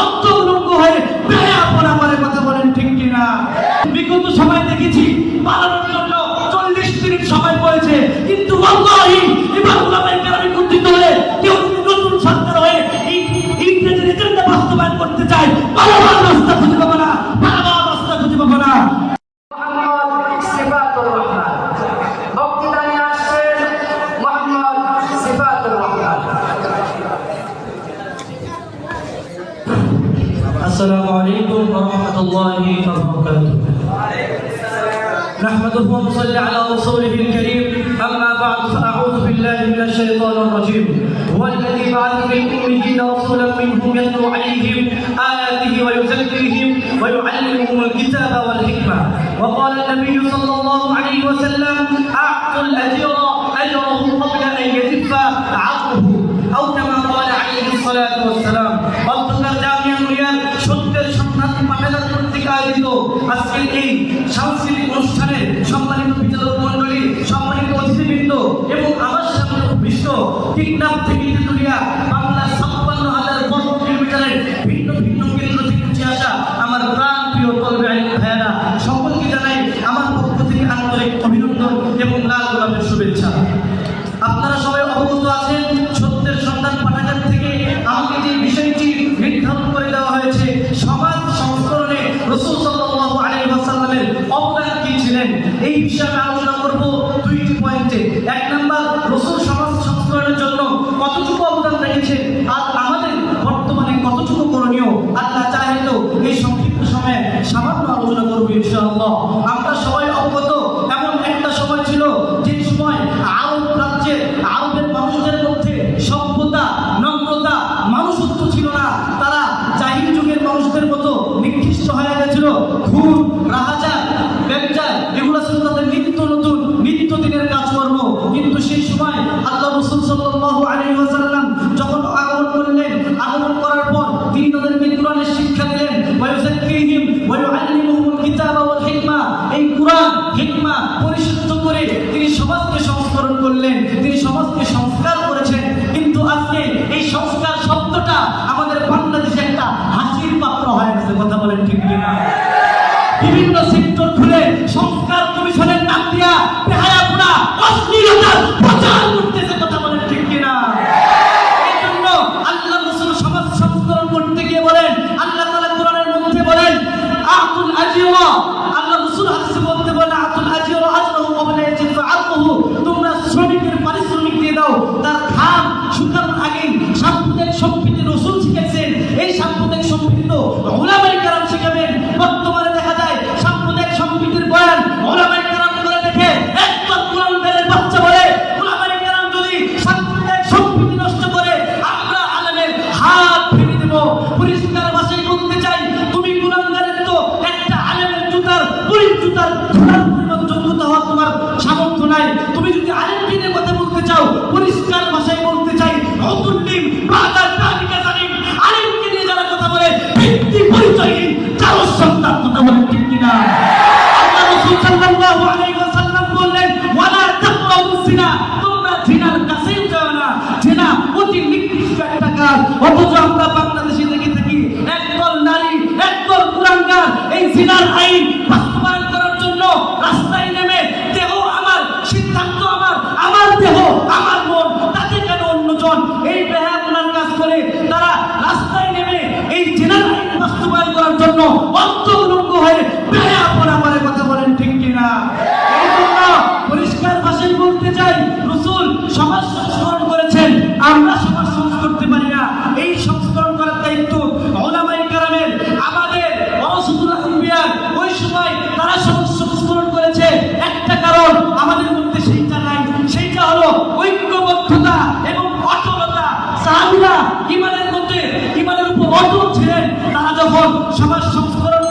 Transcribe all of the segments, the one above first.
অন্তর্লঙ্গ হয়ে বেহায়াপনা করে কথা বলেন ঠিক কিনা? বিগত সময় দেখেছি পালানোর জন্য 40 মিনিট সময় পড়েছে, কিন্তু ওয়াল্লাহি এবার উলামায়ে কেরাম একত্রিত হয়ে কেউ নতুন সরকার হয়ে ইংরেজের এজেন্ডা বাস্তবায়ন করতে চায়, পালাবার রাস্তা খুঁজে পাবো না, পালাবার রাস্তা খুঁজে পাবো না। السلام عليكم ورحمة الله وبركاته. نحمده ونصلي على رسوله الكريم. أما بعد فأعوذ بالله من الشيطان الرجيم. هو الذي بعث في الأميين رسولا منهم يتلو عليهم آياته ويزكيهم ويعلمهم الكتاب والحكمة. وقال النبي صلى الله عليه وسلم: أعطوا الأجير أجره قبل أن يجف عقله، أو كما قال عليه الصلاة والسلام. সত্যের সন্ধান পাঠানোর কর্তৃক আয়োজিত আজকের এই সাংস্কৃতিক অনুষ্ঠানে সম্মানিত বিচারক মণ্ডলী, সম্মানিত অতিথিবৃন্দ এবং আমার সামনে বিশ্ব টিকনাফ থেকে তেতুলিয়া বাংলার 56,000 বর্গ কিলোমিটারের ভিন্ন ভিন্ন কেন্দ্র থেকে উঠে আসা আমার প্রাণ প্রিয় তলবে আইন ভাইয়েরা, সকলকে জানাই আমার পক্ষ থেকে আন্তরিক অভিনন্দন এবং লাল গোলাপের শুভেচ্ছা। আপনারা সবাই অবগত আছেন, সত্যের সন্ধান পাঠাগার থেকে আমাকে যে বিষয়টি নির্ধারণ করে দেওয়া হয়েছে, সমাজ সংস্করণে রাসূল সাল্লাল্লাহু আলাইহি ওয়াসাল্লামের অবদান কি ছিলেন, এই বিষয়ে আলোচনা করব দুইটি পয়েন্টে। এক নাম্বার, রাসূল সমাজ সংস্করণের জন্য কতটুকু অবদান রেখেছেন আর আমাদের বর্তমানে কতটুকু করণীয়। আল্লাহ চাহে তো এই সংক্ষিপ্ত সময়ে সামান্য আলোচনা করব ইনশাআল্লাহ। আমরা সবাই অবগত, এমন একটা সময় ছিল যে সময় আরবের মানুষদের মধ্যে সভ্যতা, নম্রতা, মানুষত্ব ছিল না। তারা জাহিল যুগের মানুষদের মতো নিকৃষ্ট হয়ে গেছিল। খুন, রাহাজান, ব্যবসা এগুলো ছিল তাদের নিত্য নতুন নিত্যদিনের কাজকর্ম। কিন্তু সেই সময় আল্লাহ রাসূল সাল্লাল্লাহু আলাইহি ওয়াসাল্লাম যখন আগমন করলেন, আগমন করার পর তিনি তাদেরকে কোরআনের শিক্ষা দিলেন। ওয়ায়ুযাক্কিহিম ওয়া ইউআল্লিমুহুমুল কিতাবা ওয়াল হিকমা। এই কোরআন, হিকমা পরিশুদ্ধ করে তিনি সমাজকে সংস্করণ করলেন, তিনি সমাজকে সংস্কার করেছেন। কিন্তু আজকে এই সংস্কার শব্দটা আমাদের বাংলাদেশে একটা হাসির পাত্র হয়ে গেছে, কথা বলেন ঠিক কিনা? বিভিন্ন সেক্টর খুলে সংস্কার কমিশনের নাম দিয়া বেহায়াপনা, অশ্লীলতার প্রচার করতেছে, কথা বলেন ঠিক কিনা? এই জন্য আল্লাহ রাসূল সমাজ সংস্করণ করতে গিয়ে বলেন, আল্লাহ তাআলা কোরআনের মধ্যে বলেন, আতুল আজিরা, আল্লাহ রাসূল হাদিসে বলতে বলেন, আতুল আজিরা আজরাহু ক্বাবলা ইয়াজিফা আরকুহু, তোমরা শ্রমিকের পারিশ্রমিক দিয়ে দাও তার ঘাম শুকানোর আগে। সাম্প্রদায়িক সম্প্রীতি রাসূল শিখাইছেন, এই সাম্প্রদায়িক সম্প্রীতি তো উলামায়ে কেরাম শিখাবেন। বর্তমানে দেখা যায় সাম্প্রদায়িক সম্প্রীতির বয়ান উলামায়ে কেরাম করে দেখে একদম কোরআনের বাচ্চা বলে, উলামায়ে কেরাম যদি সাম্প্রদায়িক সম্প্রীতি নষ্ট করে আমরা আলেমের হাত ভেঙে দেব। পরিষ্কার ভাষায় বলতে চাই, তুমি কোরআনের তো একটা আলেমের জুতার জুতার ধুলার পরিমাণ যোগ্যতা হওয়া তোমার সামর্থ্য নাই। তুমি যদি আলেমকে নিয়ে কথা বলতে চাও, পরিষ্কার ভাষায় বলতে চাই, অতুল্লিম বাদার তালিকা জানিম, আলেমকে নিয়ে যারা কথা বলে ব্যক্তি পরিচয়হীন কারো সন্তান, কথা বলেন ঠিক কিনা? আল্লাহ রাসূল সাল্লাল্লাহু আলাইহি ওয়াসাল্লাম বললেন, ওয়ালা তাকরাবুজ জিনা, তোমরা জিনার কাছেও যাও না। জিনা অতি নিকৃষ্ট একটা কাজ। অথচ আমরা বাংলাদেশে দেখে থাকি একদল নারী, একদল কুলাঙ্গার এই জিনার আইন বাস্তবায়ন করার জন্য রাস্তায় নেমে দেহ আমার, সিদ্ধান্ত আমার, আমার দেহ আমার মন, তাতে কেন অন্যজন, এই বেহায়াপনার কাজ করে তারা রাস্তায় নেমে এই জিনার আইন বাস্তবায়ন করার জন্য অন্তর্লঙ্গ হয়ে বেহায়াপনা করে, কথা বলেন ঠিক কিনা? এই জন্য পরিষ্কার ভাষায় বলতে চাই, রাসূল সমাজ সংস্করণ করেছেন, আমরা সমাজ সংস্করণ করতে পারি না। এই সংস্করণ করার দায়িত্ব উলামায়ে কেরামের। আমাদের ওয়ারাসাতুল আম্বিয়া ওই সময় তারা সমাজ সংস্করণ করেছে, একটা কারণ আমাদের মধ্যে সেইটা নাই, সেইটা হলো ঐক্যবদ্ধতা এবং অটলতা। সাহাবীরা ইমানের উপর অটল ছিলেন। তারা যখন সমাজ সংস্করণ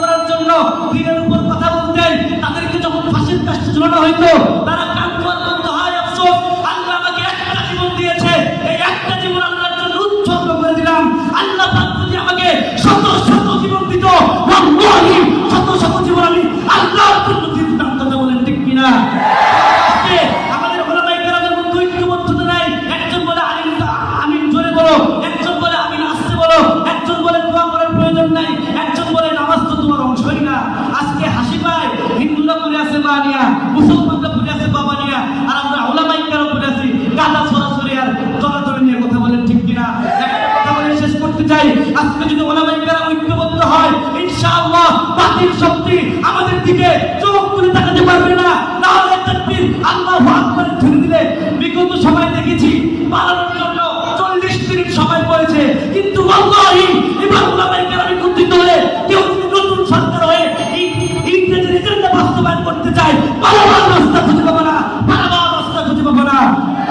পালানোর জন্য 40 মিনিট সময় পড়েছে, কিন্তু আল্লাহি এবার উলামায়ে কেরাম একত্রিত হয়ে কেউ যদি নতুন সরকার হয়ে ইংরেজের এজেন্ডা বাস্তবায়ন করতে চায়, পালাবার রাস্তা খুঁজে পাবো না, পালাবার রাস্তা খুঁজে পাবো না।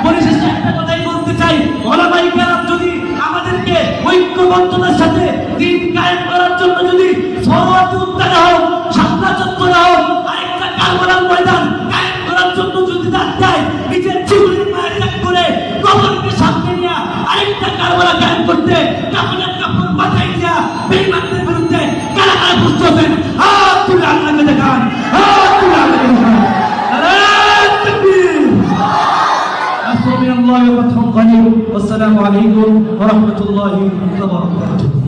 পরিশেষে একটা কথাই বলতে চাই, উলামায়ে কেরাম যদি আমাদেরকে ঐক্যবদ্ধতার সাথে দিন কায়েম করার জন্য যদি সওয়াত উদ্যানে হোক, শাপলা চত্বরে হোক, আরেকটা কারবালার ময়দান কায়েম করার জন্য যদি দেয়, নিজের জীবনের মায়ের ত্যাগ করে কবরকে সামনে নিয়ে আরেকটা কারবালা কায়েম করতে কাপড়ের কাপড় মাথায় দিয়া বেঈমানদের বিরুদ্ধে কারা কারা বুঝতে হবেন, হাত তুলে আল্লাহকে দেখান, হাত তুলে আল্লাহকে দেখান। নারায়ে তাকবীর। আসসালামু আলাইকুম ওয়া রাহমাতুল্লাহি ওয়া বারাকাতুহু।